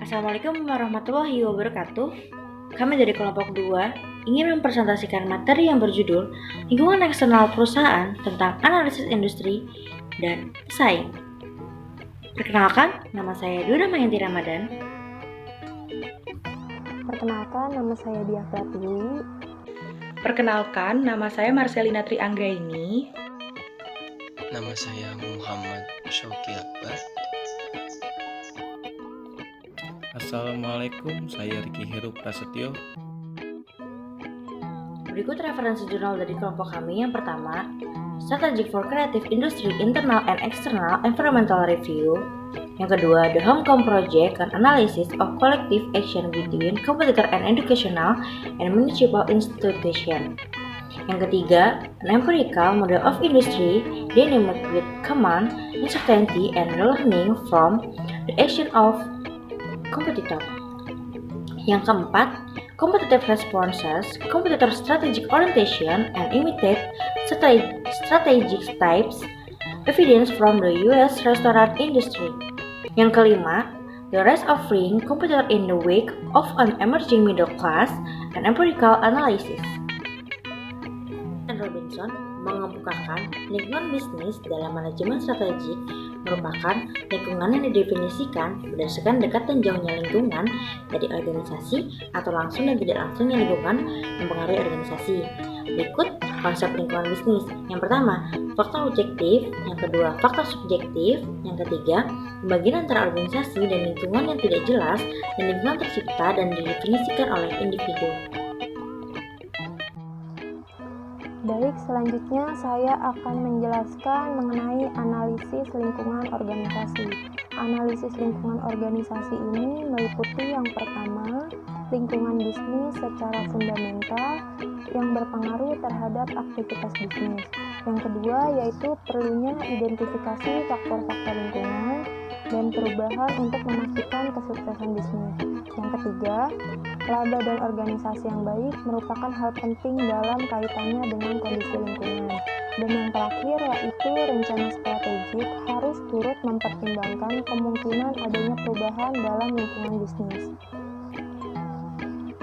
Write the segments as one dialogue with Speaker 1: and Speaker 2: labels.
Speaker 1: Assalamualaikum warahmatullahi wabarakatuh. Kami dari kelompok 2 ingin mempresentasikan materi yang berjudul Lingkungan Eksternal Perusahaan tentang Analisis Industri dan Pesaing. Perkenalkan, nama saya Duna Mayanti Ramadan.
Speaker 2: Perkenalkan, nama saya Diah Pratiwi.
Speaker 3: Perkenalkan, nama saya Marcelina Trianggraini.
Speaker 4: Nama saya Muhammad Syauki Akbar.
Speaker 5: Assalamualaikum, saya Riki Heru Prasetyo.
Speaker 1: Berikut referensi jurnal dari kelompok kami. Yang pertama, Strategic for Creative Industry Internal and External Environmental Review. Yang kedua, The Homecom Project, an analysis of collective action between competitor and educational and municipal institution. Yang ketiga, an empirical model of industry dynamic with command, uncertainty, and learning from the action of competitor. Yang keempat, competitive responses, competitor strategic orientation, and imitate strategic types, evidence from the US restaurant industry. Yang kelima, the rise of freeing competitor in the wake of an emerging middle class, and empirical analysis. Robinson mengemukakan lingkungan bisnis dalam manajemen strategik merupakan lingkungan yang didefinisikan berdasarkan dekat dan jauhnya lingkungan dari organisasi atau langsung dan tidak langsungnya lingkungan mempengaruhi organisasi. Berikut konsep lingkungan bisnis. Yang pertama, faktor objektif. Yang kedua, faktor subjektif. Yang ketiga, pembagian antara organisasi dan lingkungan yang tidak jelas dan lingkungan tercipta dan didefinisikan oleh individu.
Speaker 2: Baik, selanjutnya saya akan menjelaskan mengenai analisis lingkungan organisasi. Analisis lingkungan organisasi ini meliputi yang pertama, lingkungan bisnis secara fundamental yang berpengaruh terhadap aktivitas bisnis. Yang kedua, yaitu perlunya identifikasi faktor-faktor lingkungan dan perubahan untuk memastikan kesuksesan bisnis. Yang ketiga, laba dan organisasi yang baik merupakan hal penting dalam kaitannya dengan kondisi lingkungan. Dan yang terakhir yaitu rencana strategik harus turut mempertimbangkan kemungkinan adanya perubahan dalam lingkungan bisnis.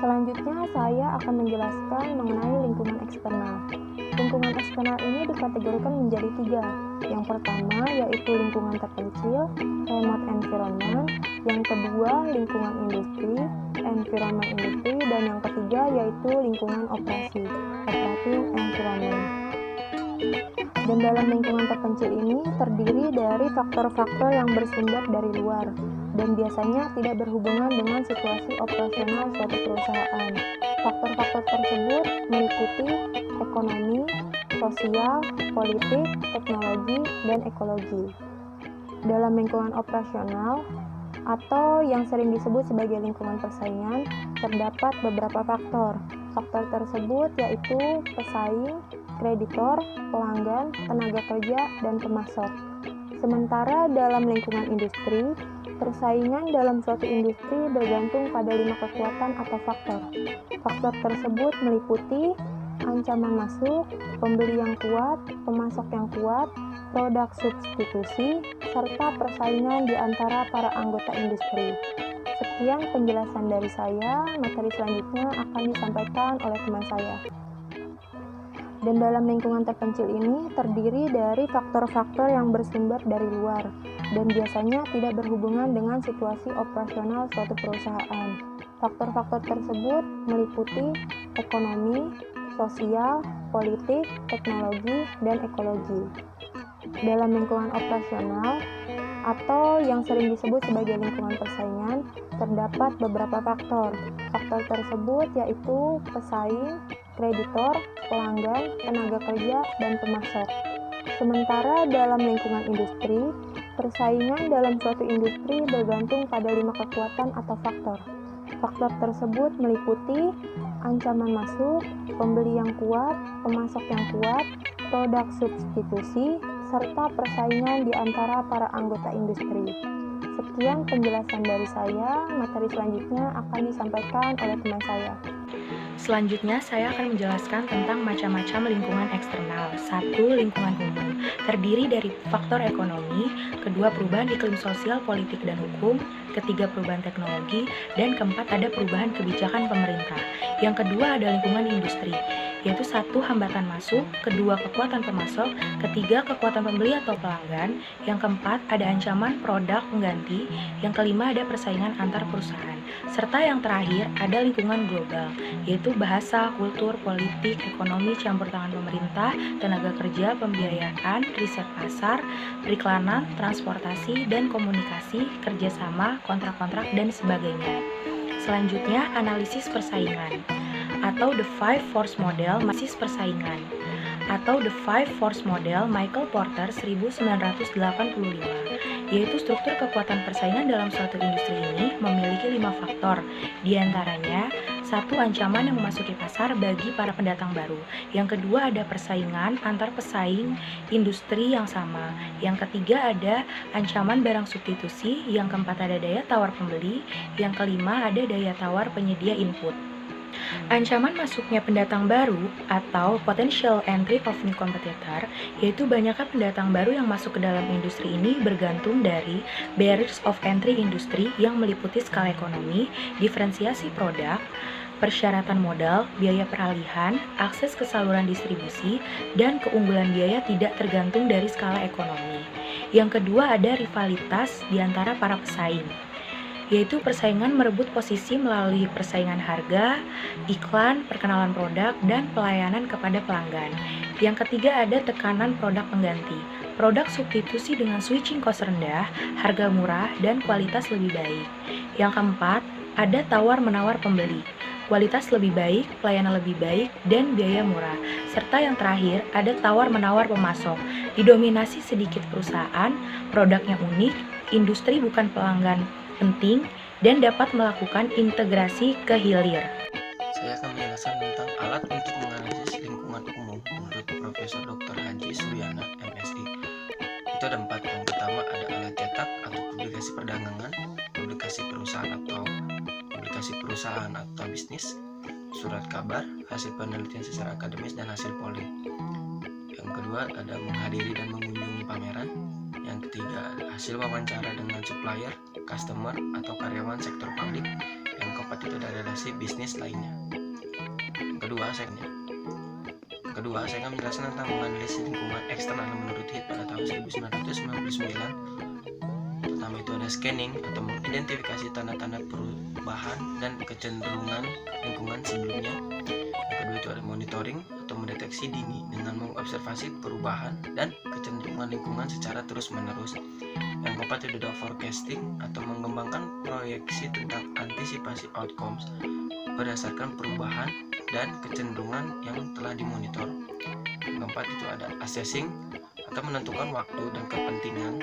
Speaker 2: Selanjutnya saya akan menjelaskan mengenai lingkungan eksternal. Lingkungan eksternal ini dikategorikan menjadi 3. Yang pertama yaitu lingkungan terpencil, remote environment. Yang kedua lingkungan industri, environment industri. Dan yang ketiga yaitu lingkungan operasi, operating environment. Dan dalam lingkungan terpencil ini terdiri dari faktor-faktor yang bersumber dari luar dan biasanya tidak berhubungan dengan situasi operasional suatu perusahaan. Faktor-faktor tersebut meliputi ekonomi, sosial, politik, teknologi, dan ekologi. Dalam lingkungan operasional atau yang sering disebut sebagai lingkungan persaingan, terdapat beberapa faktor. Faktor tersebut yaitu pesaing, kreditor, pelanggan, tenaga kerja, dan pemasok. Sementara dalam lingkungan industri, persaingan dalam suatu industri bergantung pada 5 kekuatan atau faktor. Faktor tersebut meliputi ancaman masuk, pembeli yang kuat, pemasok yang kuat, produk substitusi, serta persaingan di antara para anggota industri. Sekian penjelasan dari saya, materi selanjutnya akan disampaikan oleh teman saya. Dan dalam lingkungan terpencil ini terdiri dari faktor-faktor yang bersumber dari luar dan biasanya tidak berhubungan dengan situasi operasional suatu perusahaan. Faktor-faktor tersebut meliputi ekonomi, sosial, politik, teknologi, dan ekologi. Dalam lingkungan operasional atau yang sering disebut sebagai lingkungan persaingan, terdapat beberapa faktor. Faktor tersebut yaitu pesaing, kreditor, pelanggan, tenaga kerja, dan pemasok. Sementara dalam lingkungan industri, persaingan dalam suatu industri bergantung pada 5 kekuatan atau faktor. Faktor tersebut meliputi ancaman masuk, pembeli yang kuat, pemasok yang kuat, produk substitusi, serta persaingan di antara para anggota industri. Sekian penjelasan dari saya, materi selanjutnya akan disampaikan oleh teman saya.
Speaker 3: Selanjutnya, saya akan menjelaskan tentang macam-macam lingkungan eksternal. 1. Lingkungan umum, terdiri dari faktor ekonomi, kedua perubahan iklim sosial, politik, dan hukum, ketiga perubahan teknologi, dan keempat ada perubahan kebijakan pemerintah. Yang kedua ada lingkungan industri, yaitu 1. Hambatan masuk, kedua kekuatan pemasok, ketiga kekuatan pembeli atau pelanggan, yang keempat ada ancaman produk pengganti, yang kelima ada persaingan antar perusahaan, serta yang terakhir ada lingkungan global, yaitu bahasa, kultur, politik, ekonomi, campur tangan pemerintah, tenaga kerja, pembiayaan, riset pasar, periklanan, transportasi, dan komunikasi, kerjasama, kontrak-kontrak, dan sebagainya. Selanjutnya, analisis persaingan atau The Five Force Model analisis persaingan atau The Five Force Model Michael Porter 1985, yaitu struktur kekuatan persaingan dalam suatu industri ini memiliki 5 faktor, diantaranya 1. Ancaman yang memasuki pasar bagi para pendatang baru. Yang kedua ada persaingan antar pesaing industri yang sama. Yang ketiga ada ancaman barang substitusi. Yang keempat ada daya tawar pembeli. Yang kelima ada daya tawar penyedia input. Ancaman masuknya pendatang baru atau potential entry of new competitor, yaitu banyaknya pendatang baru yang masuk ke dalam industri ini bergantung dari barriers of entry industri yang meliputi skala ekonomi, diferensiasi produk, persyaratan modal, biaya peralihan, akses ke saluran distribusi, dan keunggulan biaya tidak tergantung dari skala ekonomi. Yang kedua ada rivalitas di antara para pesaing, yaitu persaingan merebut posisi melalui persaingan harga, iklan, perkenalan produk, dan pelayanan kepada pelanggan. Yang ketiga ada tekanan produk pengganti, produk substitusi dengan switching cost rendah, harga murah, dan kualitas lebih baik. Yang keempat ada tawar-menawar pembeli, kualitas lebih baik, pelayanan lebih baik, dan biaya murah. Serta yang terakhir ada tawar-menawar pemasok, didominasi sedikit perusahaan, produknya unik, industri bukan pelanggan penting, dan dapat melakukan integrasi ke hilir.
Speaker 4: Saya akan menjelaskan tentang alat untuk menganalisis lingkungan umum menurut Profesor Dr. Haji Suryana, MSI. Itu ada 4. Yang pertama ada alat cetak atau publikasi perdagangan, publikasi perusahaan atau bisnis, surat kabar, hasil penelitian secara akademis, dan hasil polling. Yang kedua ada menghadiri dan mengunjungi pameran. Yang ketiga ada hasil wawancara dengan supplier, customer, atau karyawan sektor publik. Yang keempat itu ada relasi bisnis lainnya. Yang kedua saya akan menjelaskan tentang menganalisis lingkungan eksternal menurut HIT pada tahun 1999. Pertama itu ada scanning atau mengidentifikasi tanda-tanda perubahan dan kecenderungan lingkungan sebelumnya. Yang kedua itu ada monitoring atau mendeteksi dini dengan mengobservasi perubahan dan kecenderungan lingkungan secara terus-menerus. Yang keempat itu ada forecasting atau mengembangkan proyeksi tentang antisipasi outcomes berdasarkan perubahan dan kecenderungan yang telah dimonitor. Yang keempat itu ada assessing atau menentukan waktu dan kepentingan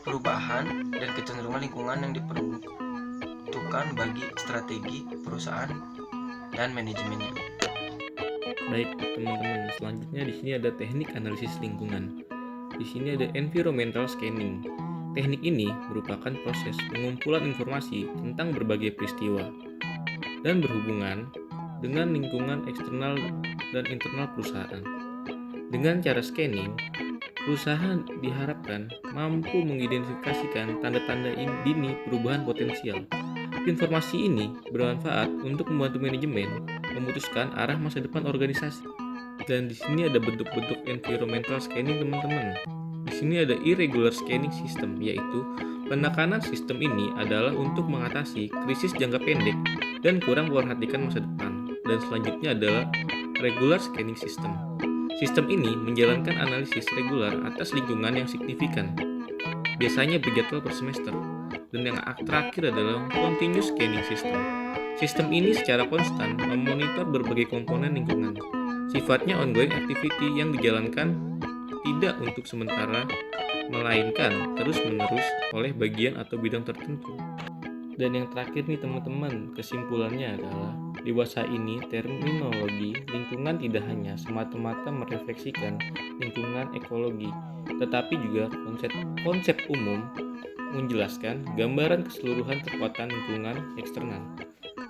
Speaker 4: perubahan dan kecenderungan lingkungan yang diperuntukkan bagi strategi perusahaan dan manajemennya.
Speaker 5: Baik, teman-teman, selanjutnya di sini ada teknik analisis lingkungan. Di sini ada environmental scanning. Teknik ini merupakan proses pengumpulan informasi tentang berbagai peristiwa dan berhubungan dengan lingkungan eksternal dan internal perusahaan. Dengan cara scanning, perusahaan diharapkan mampu mengidentifikasikan tanda-tanda dini perubahan potensial. Informasi ini bermanfaat untuk membantu manajemen memutuskan arah masa depan organisasi. Dan di sini ada bentuk-bentuk environmental scanning, teman-teman. Di sini ada irregular scanning system, yaitu penekanan sistem ini adalah untuk mengatasi krisis jangka pendek dan kurang memperhatikan masa depan. Dan selanjutnya adalah regular scanning system. Sistem ini menjalankan analisis regular atas lingkungan yang signifikan, biasanya berjadwal per semester. Dan yang terakhir adalah continuous scanning system. Sistem ini secara konstan memonitor berbagai komponen lingkungan. Sifatnya ongoing activity yang dijalankan tidak untuk sementara, melainkan terus-menerus oleh bagian atau bidang tertentu. Dan yang terakhir nih teman-teman, kesimpulannya adalah di masa ini terminologi lingkungan tidak hanya semata-mata merefleksikan lingkungan ekologi, tetapi juga konsep umum menjelaskan gambaran keseluruhan kekuatan lingkungan eksternal.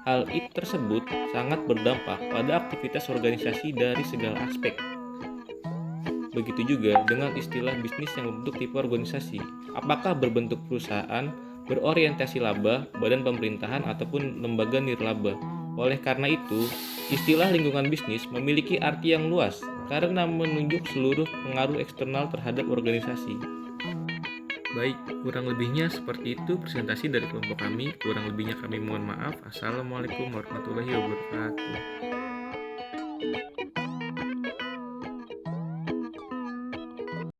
Speaker 5: Hal itu tersebut sangat berdampak pada aktivitas organisasi dari segala aspek. Begitu juga dengan istilah bisnis yang membentuk tipe organisasi. Apakah berbentuk perusahaan, berorientasi laba, badan pemerintahan, ataupun lembaga nirlaba. Oleh karena itu, istilah lingkungan bisnis memiliki arti yang luas karena menunjuk seluruh pengaruh eksternal terhadap organisasi. Baik, kurang lebihnya seperti itu presentasi dari kelompok kami. Kurang lebihnya kami mohon maaf. Assalamualaikum warahmatullahi wabarakatuh.